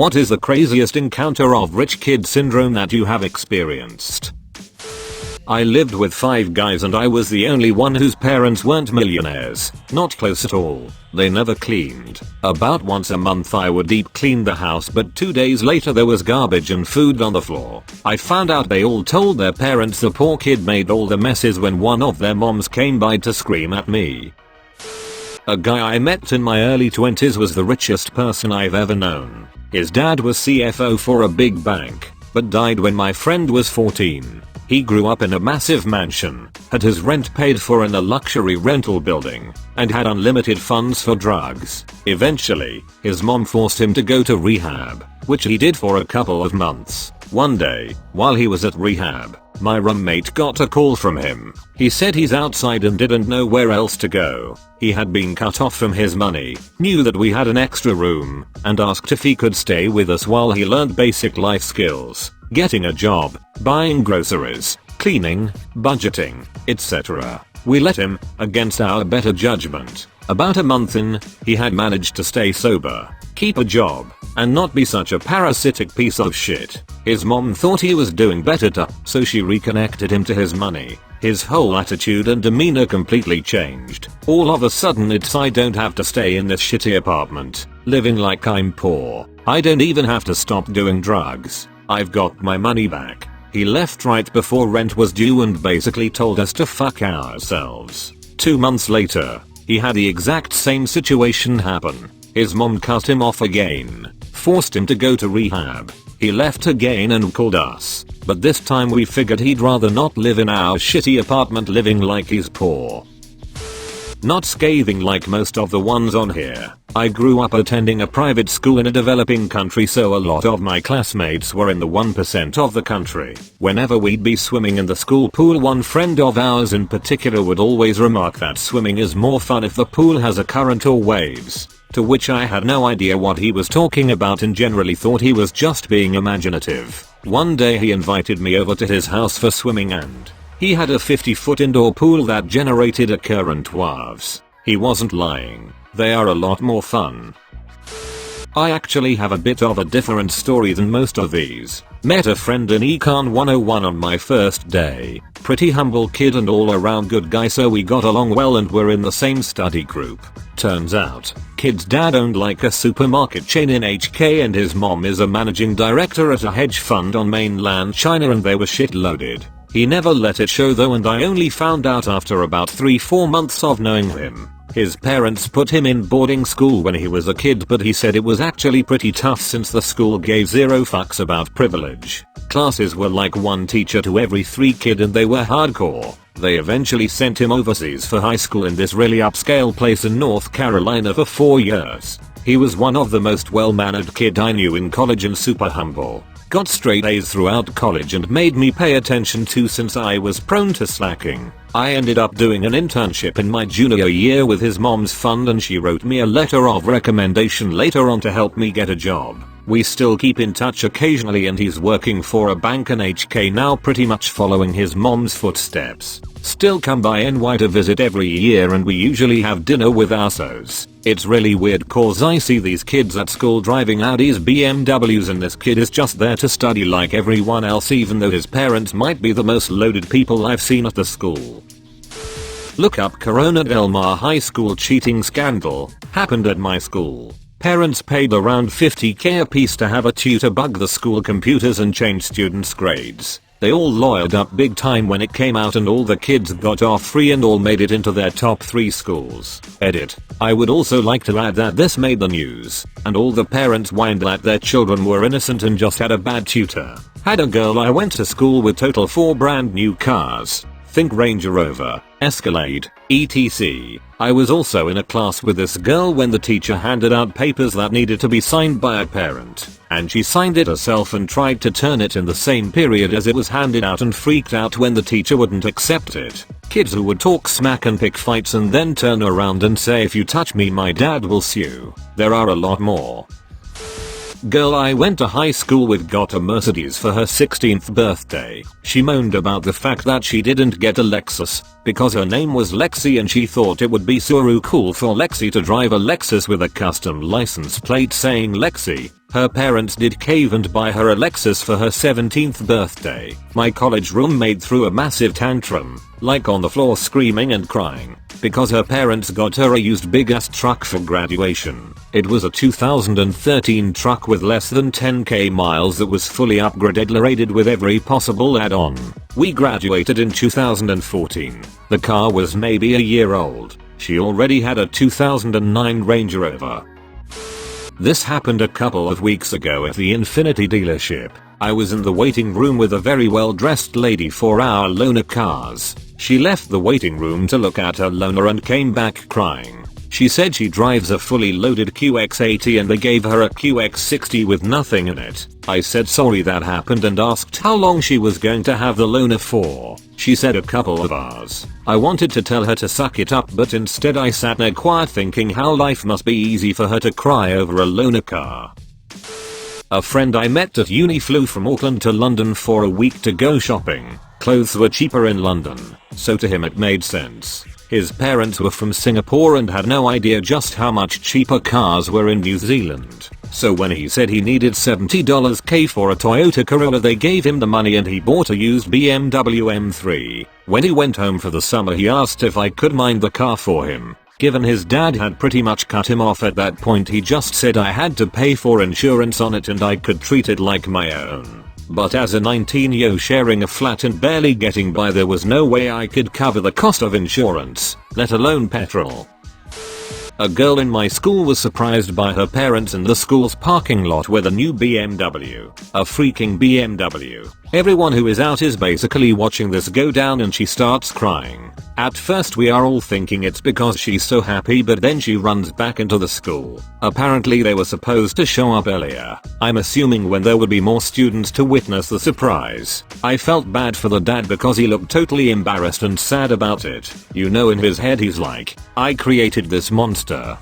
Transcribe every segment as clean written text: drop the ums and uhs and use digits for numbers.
What is the craziest encounter of rich kid syndrome that you have experienced? I lived with 5 guys and I was the only one whose parents weren't millionaires. Not close at all. They never cleaned. About once a month I would deep clean the house, but 2 days later there was garbage and food on the floor. I found out they all told their parents the poor kid made all the messes when one of their moms came by to scream at me. A guy I met in my early 20s was the richest person I've ever known. His dad was CFO for a big bank, but died when my friend was 14. He grew up in a massive mansion, had his rent paid for in a luxury rental building, and had unlimited funds for drugs. Eventually, his mom forced him to go to rehab, which he did for a couple of months. One day, while he was at rehab, my roommate got a call from him. He said he's outside and didn't know where else to go. He had been cut off from his money, knew that we had an extra room, and asked if he could stay with us while he learned basic life skills, getting a job, buying groceries, cleaning, budgeting, etc. We let him, against our better judgment. About a month in, he had managed to stay sober, keep a job, and not be such a parasitic piece of shit. His mom thought he was doing better so she reconnected him to his money. His whole attitude and demeanor completely changed. All of a sudden it's I don't have to stay in this shitty apartment, living like I'm poor. I don't even have to stop doing drugs. I've got my money back. He left right before rent was due and basically told us to fuck ourselves. 2 months later, he had the exact same situation happen. His mom cut him off again, forced him to go to rehab. He left again and called us, but this time we figured he'd rather not live in our shitty apartment living like he's poor. Not scathing like most of the ones on here. I grew up attending a private school in a developing country, so a lot of my classmates were in the 1% of the country. Whenever we'd be swimming in the school pool, one friend of ours in particular would always remark that swimming is more fun if the pool has a current or waves. To which I had no idea what he was talking about and generally thought he was just being imaginative. One day he invited me over to his house for swimming and he had a 50-foot indoor pool that generated a current waves. He wasn't lying. They are a lot more fun. I actually have a bit of a different story than most of these. Met a friend in Econ 101 on my first day. Pretty humble kid and all around good guy, so we got along well and were in the same study group. Turns out, kid's dad owned like a supermarket chain in HK and his mom is a managing director at a hedge fund on mainland China and they were shit loaded. He never let it show though, and I only found out after about 3-4 months of knowing him. His parents put him in boarding school when he was a kid, but he said it was actually pretty tough since the school gave zero fucks about privilege. Classes were like 1 teacher to every 3 kids and they were hardcore. They eventually sent him overseas for high school in this really upscale place in North Carolina for 4 years. He was one of the most well-mannered kid I knew in college and super humble. Got straight A's throughout college and made me pay attention to since I was prone to slacking. I ended up doing an internship in my junior year with his mom's fund and she wrote me a letter of recommendation later on to help me get a job. We still keep in touch occasionally and he's working for a bank in HK now, pretty much following his mom's footsteps. Still come by NY to visit every year and we usually have dinner with assos. It's really weird cause I see these kids at school driving Audis, BMWs, and this kid is just there to study like everyone else, even though his parents might be the most loaded people I've seen at the school. Look up Corona Del Mar High School cheating scandal. Happened at my school. Parents paid around $50,000 a piece to have a tutor bug the school computers and change students' grades. They all lawyered up big time when it came out and all the kids got off free and all made it into their top 3 schools. Edit. I would also like to add that this made the news, and all the parents whined that their children were innocent and just had a bad tutor. Had a girl I went to school with total 4 brand new cars. Think Range Rover, Escalade, etc. I was also in a class with this girl when the teacher handed out papers that needed to be signed by a parent, and she signed it herself and tried to turn it in the same period as it was handed out and freaked out when the teacher wouldn't accept it. Kids who would talk smack and pick fights and then turn around and say, "If you touch me, my dad will sue." There are a lot more. Girl I went to high school with got a Mercedes for her 16th birthday. She moaned about the fact that she didn't get a Lexus because her name was Lexi and she thought it would be so cool for Lexi to drive a Lexus with a custom license plate saying Lexi. Her parents did cave and buy her a Lexus for her 17th birthday. My college roommate threw a massive tantrum, like on the floor screaming and crying, because her parents got her a used big ass truck for graduation. It was a 2013 truck with less than 10k miles that was fully upgraded, rated with every possible add-on. We graduated in 2014. The car was maybe a year old. She already had a 2009 Range Rover. This happened a couple of weeks ago at the Infiniti dealership. I was in the waiting room with a very well dressed lady for our loaner cars. She left the waiting room to look at her loaner and came back crying. She said she drives a fully loaded QX80 and they gave her a QX60 with nothing in it. I said sorry that happened and asked how long she was going to have the loaner for. She said a couple of hours. I wanted to tell her to suck it up, but instead I sat there quiet thinking how life must be easy for her to cry over a loaner car. A friend I met at uni flew from Auckland to London for a week to go shopping. Clothes were cheaper in London, so to him it made sense. His parents were from Singapore and had no idea just how much cheaper cars were in New Zealand. So when he said he needed $70k for a Toyota Corolla, they gave him the money and he bought a used BMW M3. When he went home for the summer, he asked if I could mind the car for him. Given his dad had pretty much cut him off at that point, he just said I had to pay for insurance on it and I could treat it like my own. But as a 19-year sharing a flat and barely getting by, there was no way I could cover the cost of insurance, let alone petrol. A girl in my school was surprised by her parents in the school's parking lot with a new BMW. A freaking BMW. Everyone who is out is basically watching this go down and she starts crying. At first we are all thinking it's because she's so happy, but then she runs back into the school. Apparently they were supposed to show up earlier. I'm assuming when there would be more students to witness the surprise. I felt bad for the dad because he looked totally embarrassed and sad about it. You know, in his head he's like, I created this monster.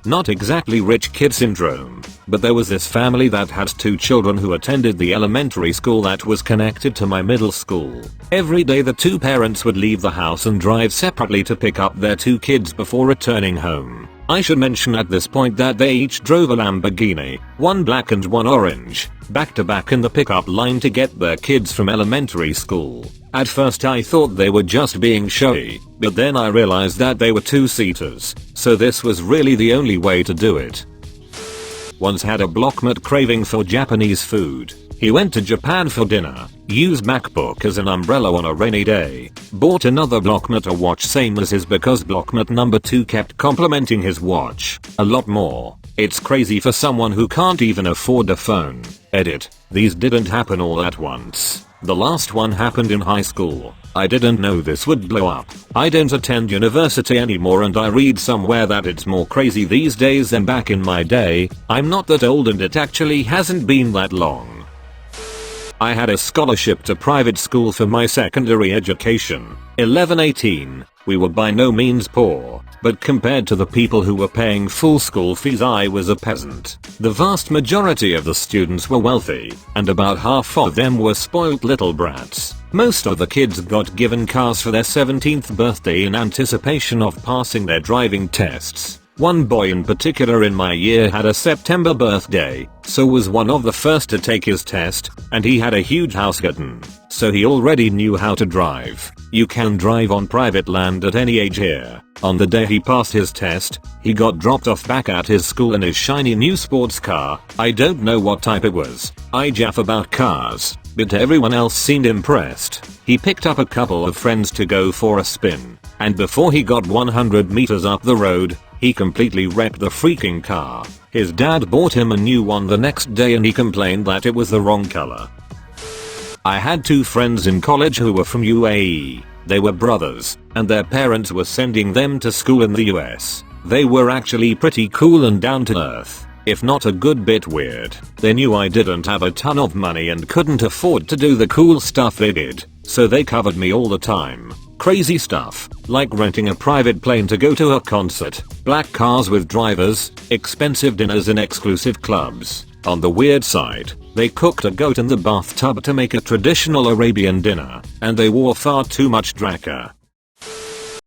Not exactly rich kid syndrome, but there was this family that had two children who attended the elementary school that was connected to my middle school. Every day the two parents would leave the house and drive separately to pick up their two kids before returning home. I should mention at this point that they each drove a Lamborghini, one black and one orange, back to back in the pickup line to get their kids from elementary school. At first I thought they were just being showy, but then I realized that they were two-seaters, so this was really the only way to do it. Once had a blockmate craving for Japanese food. He went to Japan for dinner, used MacBook as an umbrella on a rainy day, bought another blockmate a watch same as his because blockmate number 2 kept complimenting his watch a lot more. It's crazy for someone who can't even afford a phone. Edit. These didn't happen all at once. The last one happened in high school. I didn't know this would blow up. I don't attend university anymore and I read somewhere that it's more crazy these days than back in my day. I'm not that old and it actually hasn't been that long. I had a scholarship to private school for my secondary education. 11-18, we were by no means poor, but compared to the people who were paying full school fees I was a peasant. The vast majority of the students were wealthy, and about half of them were spoiled little brats. Most of the kids got given cars for their 17th birthday in anticipation of passing their driving tests. One boy in particular in my year had a September birthday, so was one of the first to take his test, and he had a huge house garden, so he already knew how to drive. You can drive on private land at any age here. On the day he passed his test, he got dropped off back at his school in his shiny new sports car. I don't know what type it was. I jaff about cars, but everyone else seemed impressed. He picked up a couple of friends to go for a spin, and before he got 100 meters up the road, he completely wrecked the freaking car. His dad bought him a new one the next day and he complained that it was the wrong color. I had two friends in college who were from UAE. They were brothers, and their parents were sending them to school in the US. They were actually pretty cool and down to earth, if not a good bit weird. They knew I didn't have a ton of money and couldn't afford to do the cool stuff they did, so they covered me all the time. Crazy stuff, like renting a private plane to go to a concert, black cars with drivers, expensive dinners in exclusive clubs. On the weird side, they cooked a goat in the bathtub to make a traditional Arabian dinner, and they wore far too much draka.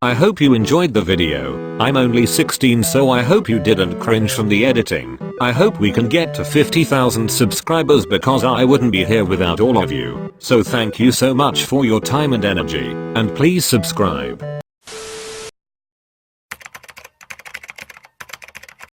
I hope you enjoyed the video. I'm only 16, so I hope you didn't cringe from the editing. I hope we can get to 50,000 subscribers because I wouldn't be here without all of you. So thank you so much for your time and energy, and please subscribe.